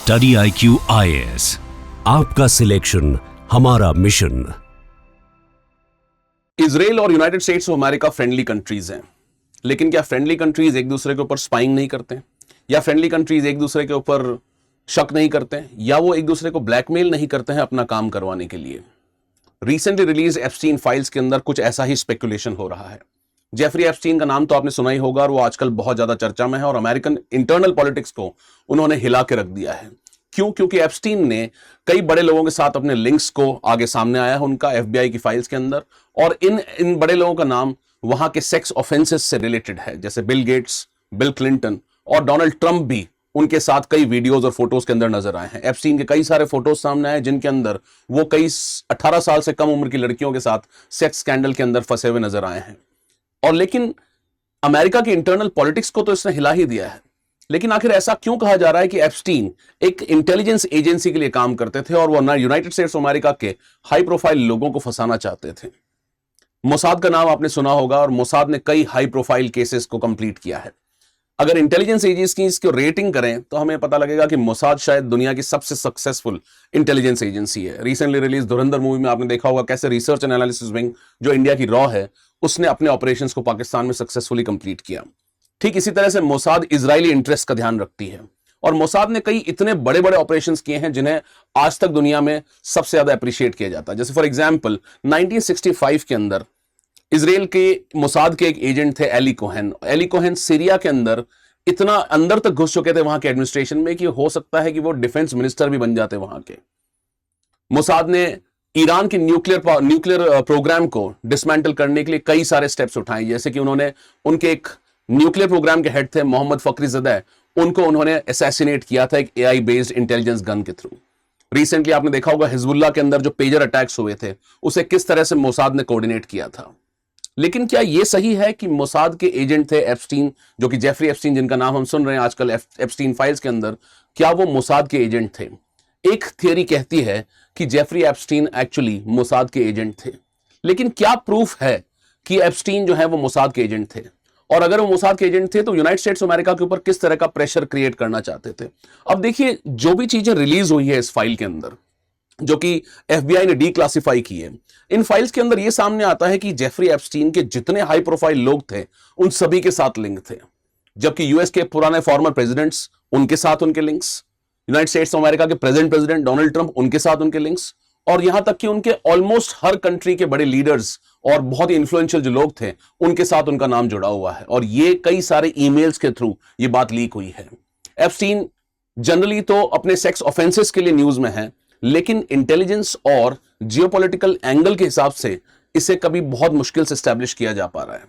Study IQ IAS, आपका selection हमारा mission. Israel और United states of America friendly countries हैं, लेकिन क्या फ्रेंडली कंट्रीज एक दूसरे के ऊपर स्पाइंग नहीं करते, या फ्रेंडली कंट्रीज एक दूसरे के ऊपर शक नहीं करते, या वो एक दूसरे को ब्लैकमेल नहीं करते हैं अपना काम करवाने के लिए? रिसेंटली रिलीज एप्स्टीन फाइल्स के अंदर कुछ ऐसा ही स्पेकुलेशन हो रहा है। जेफरी एप्स्टीन का नाम तो आपने सुना ही होगा और वो आजकल बहुत ज्यादा चर्चा में है और अमेरिकन इंटरनल पॉलिटिक्स को उन्होंने हिला के रख दिया है। क्यों? क्योंकि एप्स्टीन ने कई बड़े लोगों के साथ अपने लिंक्स को आगे सामने आया है उनका FBI की फाइल्स के अंदर, और इन बड़े लोगों का नाम वहां के सेक्स ऑफेंसेस से रिलेटेड है, जैसे बिल गेट्स, बिल क्लिंटन और डोनाल्ड ट्रंप भी उनके साथ कई वीडियोस और फोटोज के अंदर नजर आए हैं। एप्स्टीन के कई सारे फोटोज सामने आए जिनके अंदर वो कई 18 साल से कम उम्र की लड़कियों के साथ सेक्स स्कैंडल के अंदर फंसे हुए नजर आए हैं। और लेकिन अमेरिका की इंटरनल पॉलिटिक्स को तो इसने हिला ही दिया है। लेकिन आखिर ऐसा क्यों कहा जा रहा है कि एप्स्टीन एक इंटेलिजेंस एजेंसी के लिए काम करते थे और वो यूनाइटेड स्टेट्स ऑफ अमेरिका के हाई प्रोफाइल लोगों को फंसाना चाहते थे? मोसाद का नाम आपने सुना होगा और मोसाद ने कई हाई प्रोफाइल केसेस को कंप्लीट किया है। अगर इंटेलिजेंस एजेंसी की रेटिंग करें तो हमें पता लगेगा कि मोसाद शायद दुनिया की सबसे सक्सेसफुल इंटेलिजेंस एजेंसी है। रिसेंटली रिलीज धुरंधर मूवी में आपने देखा होगा कैसे रिसर्च एंड एनालिसिस विंग, जो इंडिया की रॉ है, उसने अपने ऑपरेशंस को पाकिस्तान में सक्सेसफुली कंप्लीट किया। ठीक इसी तरह से मोसाद इजरायली इंटरेस्ट का ध्यान रखती है और मोसाद ने कई इतने बड़े बड़े ऑपरेशंस किए हैं जिन्हें आज तक दुनिया में सबसे ज्यादा अप्रिशिएट किया जाता है। जैसे फॉर एग्जांपल 1965 के अंदर इजराइल के मोसाद के एक एजेंट थे Eli Cohen. Eli Cohen Syria के अंदर इतना अंदर तक घुस चुके थे वहां के एडमिनिस्ट्रेशन में कि हो सकता है कि वो डिफेंस मिनिस्टर भी बन जाते वहां के। मोसाद ने ईरान के न्यूक्लियर प्रोग्राम को डिसमेंटल करने के लिए कई सारे स्टेप्स उठाए, जैसे कि उन्होंने उनके एक न्यूक्लियर प्रोग्राम के हेड थे मोहम्मद फखरीजदा, उनको उन्होंने असैसिनेट किया था एक AI बेस्ड इंटेलिजेंस गन के थ्रू। रिसेंटली आपने देखा होगा हिजबुल्लाह के अंदर जो पेजर अटैक्स हुए थे उसे किस तरह से मोसाद ने कोऑर्डिनेट किया था। लेकिन क्या यह सही है कि मोसाद के एजेंट थे एप्स्टीन, जो कि जेफरी एप्स्टीन जिनका नाम हम सुन रहे हैं आजकल एप्स्टीन फाइल्स के अंदर, क्या वो मोसाद के एजेंट थे? एक थियरी कहती है कि जेफरी एप्स्टीन एक्चुअली मोसाद के एजेंट थे, लेकिन क्या प्रूफ है कि एप्स्टीन जो है वो मोसाद के एजेंट थे? और अगर वो मोसाद के एजेंट थे तो यूनाइटेड स्टेट्स अमेरिका के ऊपर किस तरह का प्रेशर क्रिएट करना चाहते थे? अब देखिए, जो भी चीजें रिलीज हुई है इस फाइल के अंदर, जो कि FBI ने डीक्लासिफाई की है, इन फाइल्स के अंदर यह सामने आता है कि जेफरी एप्स्टीन के जितने हाई प्रोफाइल लोग थे उन सभी के साथ लिंक थे, जबकि यूएस के पुराने फॉर्मर प्रेसिडेंट्स, उनके साथ उनके links, United states of America के प्रेजेंट प्रेसिडेंट डोनाल्ड ट्रंप, उनके साथ उनके लिंक्स, और यहां तक कि उनके ऑलमोस्ट हर कंट्री के बड़े लीडर्स और बहुत ही इन्फ्लुएंशियल जो लोग थे उनके साथ उनका नाम जुड़ा हुआ है। और ये कई सारे ईमेल्स के थ्रू ये बात लीक हुई है। एप्स्टीन जनरली तो अपने सेक्स ऑफेंसेस के लिए न्यूज में है, लेकिन इंटेलिजेंस और जियोपॉलिटिकल एंगल के हिसाब से इसे कभी बहुत मुश्किल से एस्टैब्लिश किया जा पा रहा है।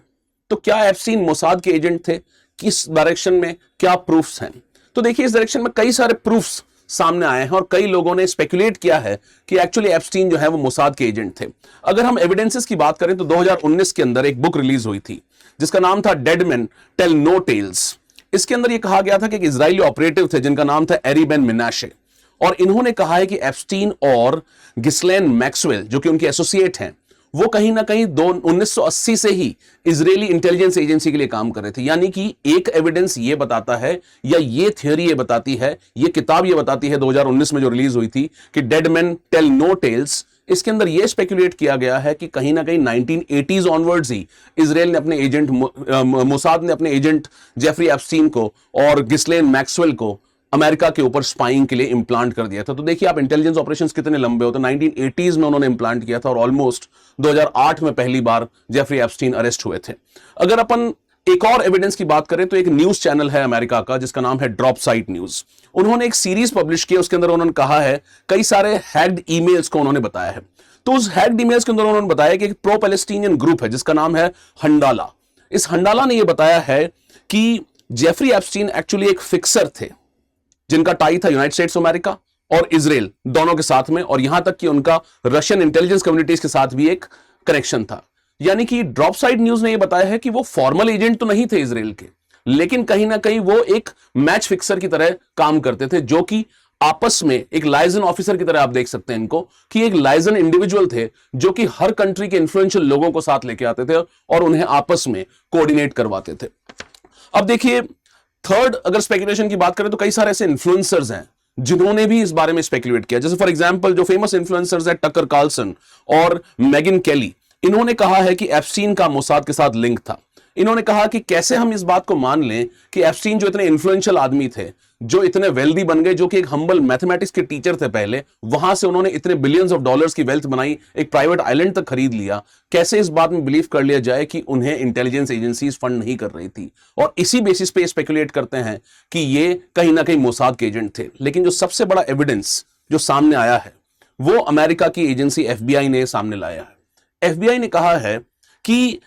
तो क्या एप्स्टीन मोसाद के एजेंट थे? किस डायरेक्शन में? क्या प्रूफ्स हैं? तो देखिए, इस डायरेक्शन में कई सारे प्रूफ्स सामने आए हैं और कई लोगों ने स्पेकुलेट किया है कि एक्चुअली एप्स्टीन जो है वो मोसाद के एजेंट थे। अगर हम एविडेंसेस की बात करें तो 2019 के अंदर एक बुक रिलीज हुई थी जिसका नाम था dead man tell no tales. इसके अंदर यह कहा गया था कि एक इजरायली ऑपरेटिव थे जिनका नाम था एरी बेन मिनाशे, और इन्होंने कहा है कि एप्स्टीन और गिस्लेन मैक्सवेल, जो कि उनके एसोसिएट हैं, वो कहीं ना कहीं 1980 से ही इजरायली इंटेलिजेंस एजेंसी के लिए काम कर रहे थे। यानी कि एक एविडेंस ये बताता है, या ये थ्योरी ये बताती है, ये किताब ये बताती है 2019 में जो रिलीज हुई थी कि dead man tell no tales, इसके अंदर ये स्पेकुलेट किया गया है कि कहीं ना कहीं 1980s ऑनवर्ड्स ही इजराइल ने अपने एजेंट मोसाद ने अपने एजेंट जेफरी एप्स्टीन को और गिस्लेन मैक्सवेल को अमेरिका के ऊपर स्पाइंग के लिए इंप्लांट कर दिया था। तो देखिए आप इंटेलिजेंस ऑपरेशंस कितने लंबे होते हैं। 1980s में उन्होंने इंप्लांट किया था और ऑलमोस्ट 2008 में पहली बार जेफरी एप्स्टीन अरेस्ट हुए थे। अगर अपन एक और एविडेंस की बात करें तो एक न्यूज चैनल है अमेरिका का जिसका नाम है ड्रॉप साइट न्यूज। उन्होंने एक सीरीज पब्लिश की, उसके अंदर उन्होंने कहा है, कई सारे हैक्ड ईमेल्स को उन्होंने बताया है। तो उस हैक्ड ईमेल्स के अंदर उन्होंने बताया कि एक प्रो पैलेस्टीनियन ग्रुप है जिसका नाम है हंडाला। इस हंडाला ने यह बताया है कि जेफरी एप्स्टीन एक्चुअली एक फिक्सर थे जिनका टाई था यूनाइटेड स्टेट्स अमेरिका और इजराइल दोनों के साथ में, और यहां तक कि उनका रशियन इंटेलिजेंस कम्युनिटीज के साथ भी एक कनेक्शन था। यानी कि ड्रॉप साइड न्यूज ने यह बताया है कि वो फॉर्मल एजेंट तो नहीं थे इजराइल के, लेकिन कहीं ना कहीं वो एक मैच फिक्सर की तरह काम करते थे, जो कि आपस में एक लाइजन ऑफिसर की तरह आप देख सकते हैं इनको, कि एक लाइजन इंडिविजुअल थे जो कि हर कंट्री के इन्फ्लुएंशियल लोगों को साथ लेके आते थे और उन्हें आपस में कोऑर्डिनेट करवाते थे। अब देखिए, थर्ड अगर स्पेकुलेशन की बात करें तो कई सारे ऐसे इन्फ्लुएंसर्स हैं जिन्होंने भी इस बारे में स्पेकुलेट किया। जैसे फॉर एग्जांपल जो फेमस इन्फ्लुएंसर्स है टकर कार्लसन और मेगन केली, इन्होंने कहा है कि एप्स्टीन का मोसाद के साथ लिंक था। इन्होंने कहा कि कैसे हम इस बात को मान लें कि एप्स्टीन जो इतने इन्फ्लुएंशियल आदमी थे, जो इतने वेल्दी बन गए, जो कि एक हम्बल मैथमेटिक्स के टीचर थे पहले, वहां से उन्होंने इतने बिलियंस ऑफ डॉलर्स की वेल्थ बनाई, एक प्राइवेट आइलैंड तक खरीद लिया, कैसे इस बात में बिलीव कर लिया जाए कि उन्हें इंटेलिजेंस एजेंसीज फंड नहीं कर रही थी। और इसी बेसिस पे स्पेकुलेट करते हैं कि ये कहीं ना कहीं मोसाद के एजेंट थे। लेकिन जो सबसे बड़ा एविडेंस जो सामने आया है वो अमेरिका की एजेंसी एफबीआई ने सामने लाया है। एफबीआई ने कहा है कि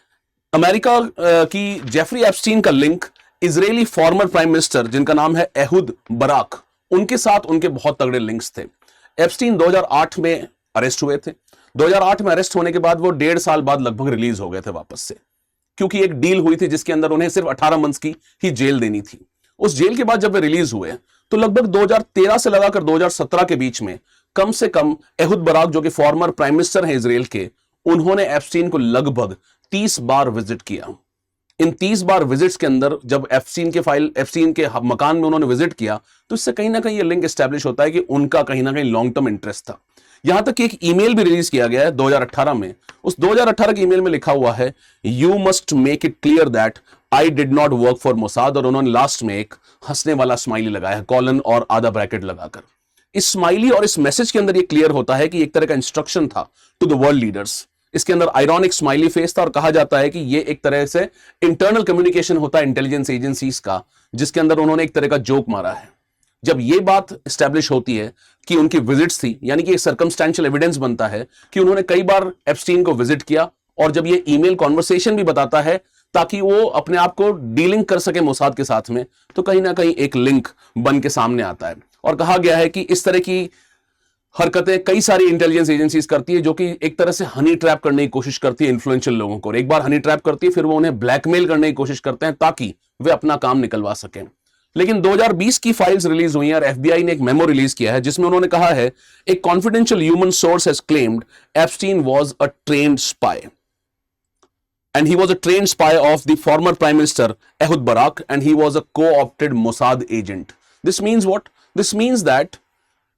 अमेरिका की जेफरी एप्स्टीन का link Israeli former prime minister जिनका नाम है एहुद बराक, उनके साथ उनके बहुत तगड़े लिंक्स थे। एप्स्टीन 2008 में अरेस्ट हुए थे। 2008 में अरेस्ट होने के बाद वो 1.5 साल बाद लगभग रिलीज हो गए थे वापस से, क्योंकि एक डील हुई थी जिसके अंदर उन्हें सिर्फ 18 मंथ्स की ही जेल देनी थी। उस जेल के बाद जब वे रिलीज हुए तो लगभग 2013 से लगाकर 2017 के बीच में कम से कम एहुद बराक जो कि फॉर्मर प्राइम मिनिस्टर हैं इजराइल के, उन्होंने एप्स्टीन को लगभग 30 बार विजिट किया। इन 30 बार विजिट्स के अंदर जब एप्स्टीन के मकान में उन्होंने विजिट किया तो इससे कहीं ना कहीं ये लिंक एस्टैब्लिश होता है कि उनका कहीं ना कहीं लॉन्ग टर्म इंटरेस्ट था। यहां तक कि एक ईमेल भी रिलीज किया गया है 2018 में। उस 2018 के ईमेल में लिखा हुआ है, you must make it clear that I did not work for Mossad, और उन्होंने लास्ट में एक हंसने वाला स्माइली लगाया है, कॉलन और आधा ब्रैकेट लगाकर। इस स्माइली और इस मैसेज के अंदर ये क्लियर होता है कि एक तरह का इंस्ट्रक्शन था टू द वर्ल्ड लीडर्स। इसके अंदर आयरॉनिक स्माइली फेस था और कहा जाता है कि ये एक तरह से इंटरनल कम्युनिकेशन होता है इंटेलिजेंस एजेंसीज का, जिसके अंदर उन्होंने एक तरह का जोक मारा है। जब ये बात एस्टैब्लिश होती है कि उनकी विजिट्स थी, यानी कि एक सर्कमस्टेंशियल एविडेंस बनता है कि उन्होंने कई बार एप्स्टीन को विजिट किया, और जब ये ईमेल कॉन्वर्सेशन भी बताता है ताकि वो अपने आप को डीलिंग कर सके मोसाद के साथ में, तो कहीं ना कहीं एक लिंक बन के सामने आता है। और कहा गया है कि इस तरह की हरकतें कई सारी इंटेलिजेंस एजेंसीज करती है, जो कि एक तरह से हनी ट्रैप करने की कोशिश करती है इन्फ्लुएंशियल लोगों को। एक बार हनी ट्रैप करती है, फिर वो उन्हें ब्लैकमेल करने की कोशिश करते हैं ताकि वे अपना काम निकलवा सकें। लेकिन 2020 की फाइल्स रिलीज हुई हैं और एफबीआई ने एक मेमो रिलीज किया है जिसमें उन्होंने कहा है, a confidential human source has claimed Epstein was a trained spy and he was a trained spy of the former prime minister Ehud Barak, and he was a co-opted Mossad agent. This means what? This means that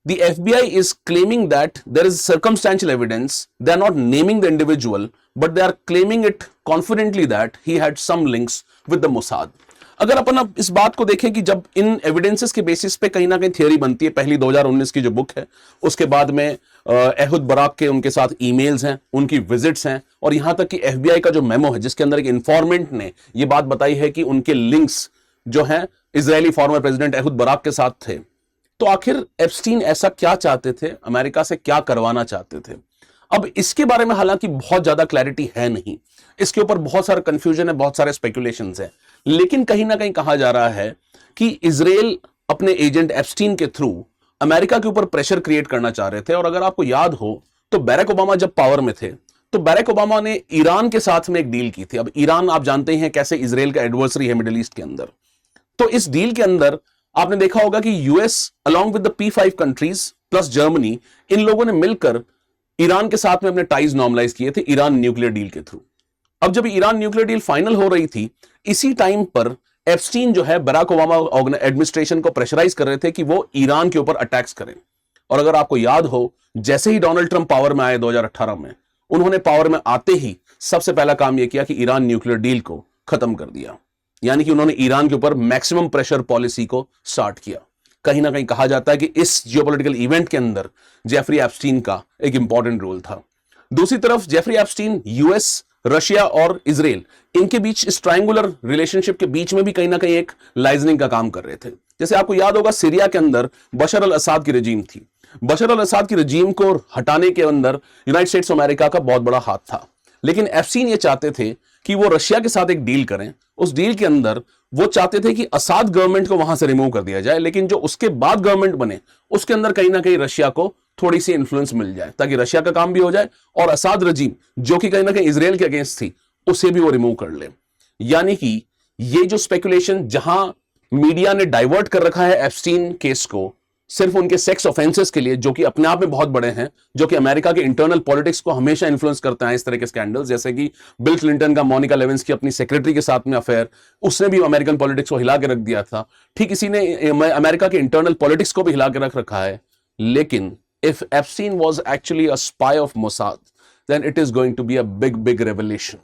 the FBI is claiming that there is circumstantial evidence. They are not naming the individual, but they are claiming it confidently that he had some links with the Mossad. अगर अपन अब इस बात को देखें कि जब इन evidences के basis पे कहीं ना कहीं थियोरी बनती है, पहली 2019 की जो बुक है, उसके बाद में एहुद बराक के उनके साथ ईमेल्स हैं, उनकी विजिट्स हैं, और यहां तक कि एफबीआई का जो मेमो है जिसके अंदर एक इन्फॉर्मेंट ने ये बात बताई है कि उनके लिंक्स जो हैं Israeli former president Ehud Barak के साथ थे। तो आखिर एप्स्टीन ऐसा क्या चाहते थे, अमेरिका से क्या करवाना चाहते थे? अब इसके बारे में हालांकि बहुत ज्यादा क्लैरिटी है नहीं, इसके ऊपर बहुत सारा कंफ्यूजन है, बहुत सारे स्पेकुलेशंस हैं। लेकिन कहीं ना कहीं कहा जा रहा है कि इजराइल अपने एजेंट एप्स्टीन के थ्रू अमेरिका के ऊपर प्रेशर क्रिएट करना चाह रहे थे। और अगर आपको याद हो तो बैरक ओबामा जब पावर में थे तो बैरक ओबामा ने ईरान के साथ में एक डील की थी। अब ईरान आप जानते हैं कैसे इजराइल का एडवर्सरी है मिडिल ईस्ट के अंदर। तो इस डील के अंदर आपने देखा होगा कि US along with the P5 countries plus Germany, इन लोगों ने मिलकर ईरान के साथ में अपने टाइज नॉर्मलाइज किए थे ईरान न्यूक्लियर डील के थ्रू। अब जब ईरान न्यूक्लियर डील फाइनल हो रही थी, इसी टाइम पर एप्स्टीन जो है बराक ओबामा एडमिनिस्ट्रेशन को प्रेशराइज कर रहे थे कि वो ईरान के ऊपर अटैक्स करें। और अगर आपको याद हो, जैसे ही डोनाल्ड ट्रंप पावर में आए 2018 में, उन्होंने पावर में आते ही सबसे पहला काम यह किया कि ईरान न्यूक्लियर डील को खत्म कर दिया। यानी कि उन्होंने ईरान के ऊपर मैक्सिमम प्रेशर पॉलिसी को स्टार्ट किया। कहीं ना कहीं कहा जाता है कि इस जियोपॉलिटिकल इवेंट के अंदर जेफरी एप्स्टीन का एक इंपॉर्टेंट रोल था। दूसरी तरफ जेफरी एप्स्टीन यूएस, रशिया और इजराइल, इनके बीच इस ट्रायंगुलर रिलेशनशिप के बीच में भी कहीं ना कहीं एक लाइजनिंग का काम कर रहे थे। जैसे आपको याद होगा, सीरिया के अंदर बशर अल असाद की रजीम थी। बशर अल असाद की रजीम को हटाने के अंदर यूनाइटेड स्टेट्स अमेरिका का बहुत बड़ा हाथ था। लेकिन एप्स्टीन ये चाहते थे कि वो रशिया के साथ एक डील करें। उस डील के अंदर वो चाहते थे कि असाद गवर्नमेंट को वहां से रिमूव कर दिया जाए, लेकिन जो उसके बाद गवर्नमेंट बने उसके अंदर कहीं ना कहीं रशिया को थोड़ी सी इंफ्लुएंस मिल जाए, ताकि रशिया का काम भी हो जाए और असाद रजीम जो कि कहीं ना कहीं इजराइल के अगेंस्ट थी उसे भी वो रिमूव कर ले। यानी कि ये जो स्पेकुलेशन जहां मीडिया ने डाइवर्ट कर रखा है एप्स्टीन केस को, सिर्फ उनके सेक्स ऑफेंसेस के लिए, जो कि अपने आप में बहुत बड़े हैं, जो कि अमेरिका के इंटरनल पॉलिटिक्स को हमेशा इन्फ्लुएंस करते हैं इस तरह के स्कैंडल्स, जैसे कि बिल क्लिंटन का मोनिका लेविंस्की अपनी सेक्रेटरी के साथ में अफेयर, उसने भी अमेरिकन पॉलिटिक्स को हिला के रख दिया था। ठीक इसी ने अमेरिका के इंटरनल पॉलिटिक्स को भी हिला के रख रखा है। लेकिन if Epstein was actually a spy of Mossad, then it is going to be a big revelation,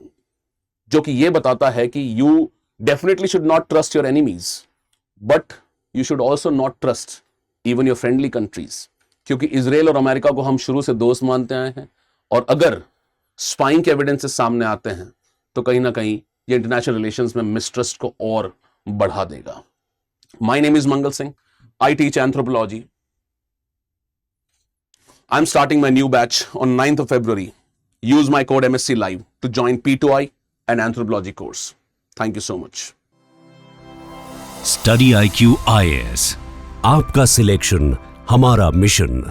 जो कि यह बताता है कि you definitely should not trust your enemies, but you should also not trust even your friendly countries, क्योंकि Israel और America को हम शुरू से दोस्त मानते आए हैं, और अगर स्पाइंग के एविडेंसेस सामने आते हैं तो कहीं ना कहीं ये इंटरनेशनल रिलेशंस में मिसट्रस्ट को और बढ़ा देगा। My name is Mangal Singh, I teach anthropology. I am starting my new batch on 9th of February. Use my code MSC Live to join P2I and Anthropology course. Thank you so much. Study IQ IAS, आपका selection हमारा mission.